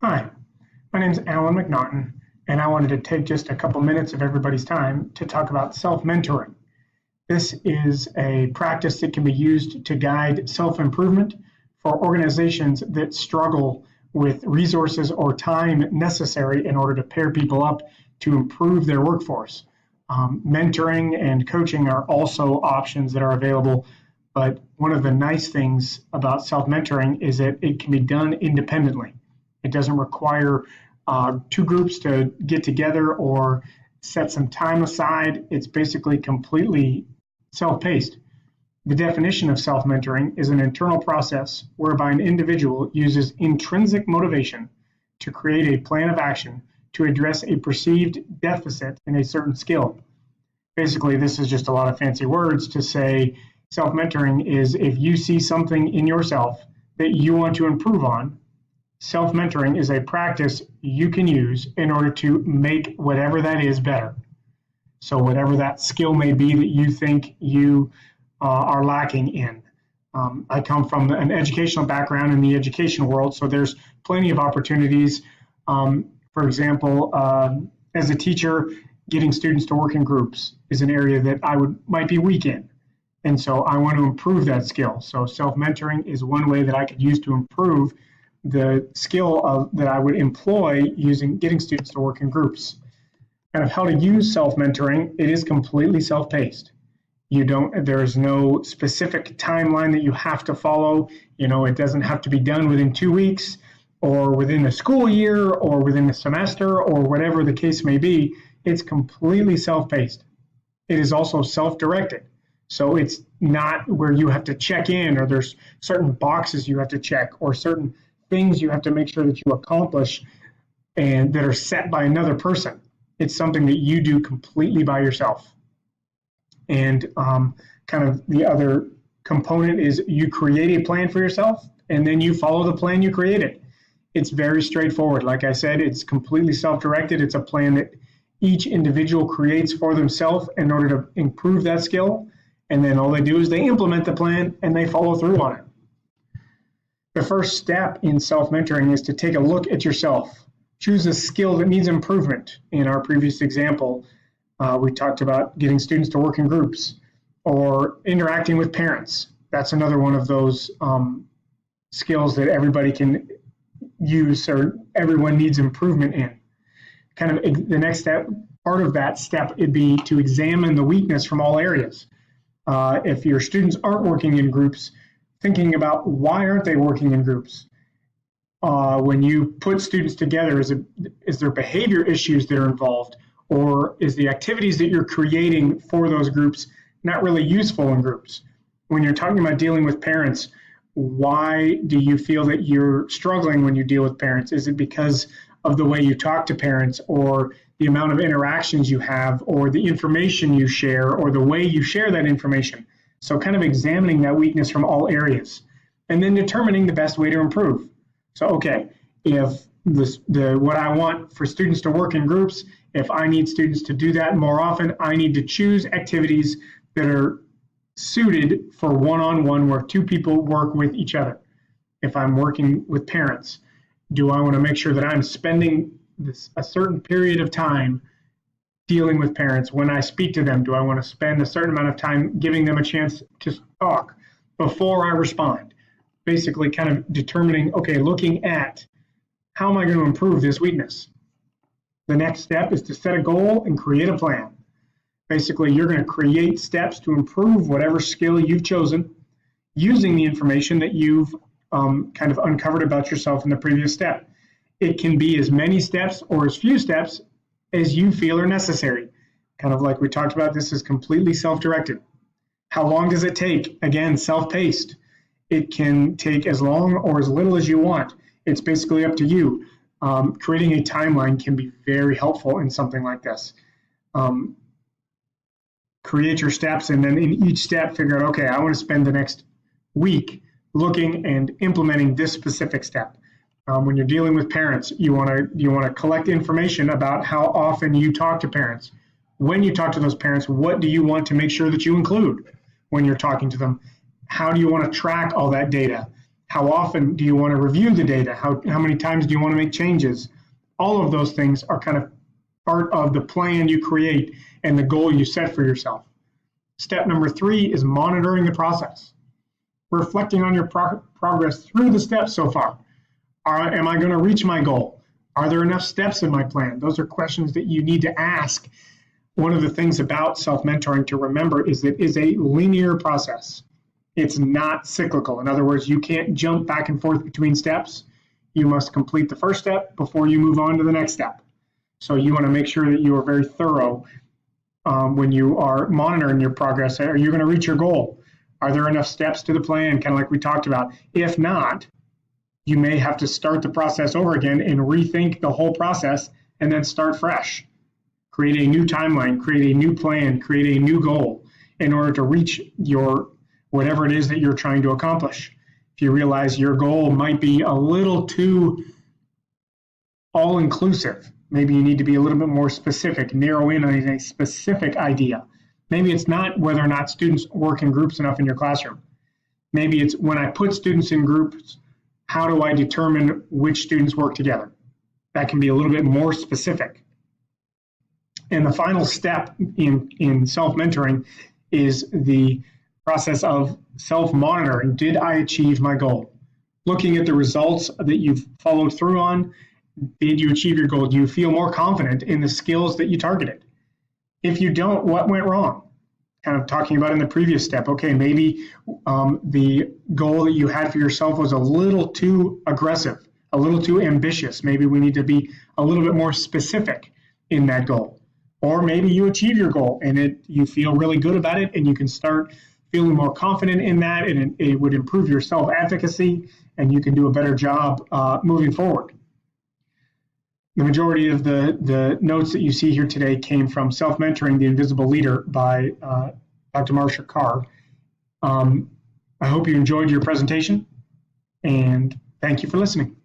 Hi, my name is Alan McNaughton, and I wanted to take just a couple minutes of everybody's time to talk about self-mentoring. This is a practice that can be used to guide self-improvement for organizations that struggle with resources or time necessary in order to pair people up to improve their workforce. Mentoring and coaching are also options that are available, but one of the nice things about self-mentoring is that it can be done independently. It doesn't require two groups to get together or set some time aside. It's basically completely self-paced. The definition of self-mentoring is an internal process whereby an individual uses intrinsic motivation to create a plan of action to address a perceived deficit in a certain skill. Basically, this is just a lot of fancy words to say self-mentoring is if you see something in yourself that you want to improve on. Self-mentoring is a practice you can use in order to make whatever that is better. So whatever that skill may be that you think you are lacking in. I come from an educational background in the education world, so there's plenty of opportunities. For example, as a teacher, getting students to work in groups is an area that might be weak in. And so I want to improve that skill. So self-mentoring is one way that I could use to improve the skill that I would employ using getting students to work in groups. Kind of how to use self-mentoring, it is completely self-paced. There is no specific timeline that you have to follow. It doesn't have to be done within 2 weeks or within a school year or within a semester or whatever the case may be. It's completely self-paced. It is also self-directed. So it's not where you have to check in or there's certain boxes you have to check or certain things you have to make sure that you accomplish and that are set by another person. It's something that you do completely by yourself. And kind of the other component is you create a plan for yourself and then you follow the plan you created. It's very straightforward. Like I said, it's completely self-directed. It's a plan that each individual creates for themselves in order to improve that skill. And then all they do is they implement the plan and they follow through on it. The first step in self-mentoring is to take a look at yourself. Choose a skill that needs improvement. In our previous example, we talked about getting students to work in groups or interacting with parents. That's another one of those skills that everybody can use or everyone needs improvement in. Kind of the next step, part of that step would be to examine the weakness from all areas. If your students aren't working in groups, thinking about why aren't they working in groups? When you put students together, is there behavior issues that are involved? Or is the activities that you're creating for those groups not really useful in groups? When you're talking about dealing with parents, why do you feel that you're struggling when you deal with parents? Is it because of the way you talk to parents or the amount of interactions you have or the information you share or the way you share that information? So kind of examining that weakness from all areas and then determining the best way to improve. So, okay, if what I want for students to work in groups, if I need students to do that more often, I need to choose activities that are suited for one-on-one where two people work with each other. If I'm working with parents, do I want to make sure that I'm spending a certain period of time dealing with parents? When I speak to them, do I want to spend a certain amount of time giving them a chance to talk before I respond? Basically kind of determining, okay, looking at how am I going to improve this weakness? The next step is to set a goal and create a plan. Basically, you're going to create steps to improve whatever skill you've chosen using the information that you've kind of uncovered about yourself in the previous step. It can be as many steps or as few steps as you feel are necessary. Kind of like we talked about, this is completely self-directed. How long does it take? Again, self-paced. It can take as long or as little as you want. It's basically up to you. Creating a timeline can be very helpful in something like this. Create your steps and then in each step figure out, okay, I want to spend the next week looking and implementing this specific step. When you're dealing with parents, you want to collect information about how often you talk to parents. When you talk to those parents, what do you want to make sure that you include when you're talking to them? How do you want to track all that data? How often do you want to review the data? How many times do you want to make changes? All of those things are kind of part of the plan you create and the goal you set for yourself. Step number 3 is monitoring the process. Reflecting on your progress through the steps so far. Am I going to reach my goal? Are there enough steps in my plan? Those are questions that you need to ask. One of the things about self-mentoring to remember is that it is a linear process. It's not cyclical. In other words, you can't jump back and forth between steps. You must complete the first step before you move on to the next step. So you want to make sure that you are very thorough when you are monitoring your progress. Are you going to reach your goal? Are there enough steps to the plan, kind of like we talked about? If not, you may have to start the process over again and rethink the whole process and then start fresh. Create a new timeline, create a new plan, create a new goal in order to reach your whatever it is that you're trying to accomplish. If you realize your goal might be a little too all-inclusive, maybe you need to be a little bit more specific, narrow in on a specific idea. Maybe it's not whether or not students work in groups enough in your classroom. Maybe it's when I put students in groups, how do I determine which students work together? That can be a little bit more specific. And the final step in self-mentoring is the process of self-monitoring. Did I achieve my goal? Looking at the results that you've followed through on, did you achieve your goal? Do you feel more confident in the skills that you targeted? If you don't, what went wrong? Kind of talking about in the previous step, okay, maybe the goal that you had for yourself was a little too aggressive, a little too ambitious. Maybe we need to be a little bit more specific in that goal. Or maybe you achieve your goal and you feel really good about it and you can start feeling more confident in that, and it would improve your self-efficacy and you can do a better job moving forward. The majority of the notes that you see here today came from Self-Mentoring the Invisible Leader by Dr. Marsha Carr. I hope you enjoyed your presentation, and thank you for listening.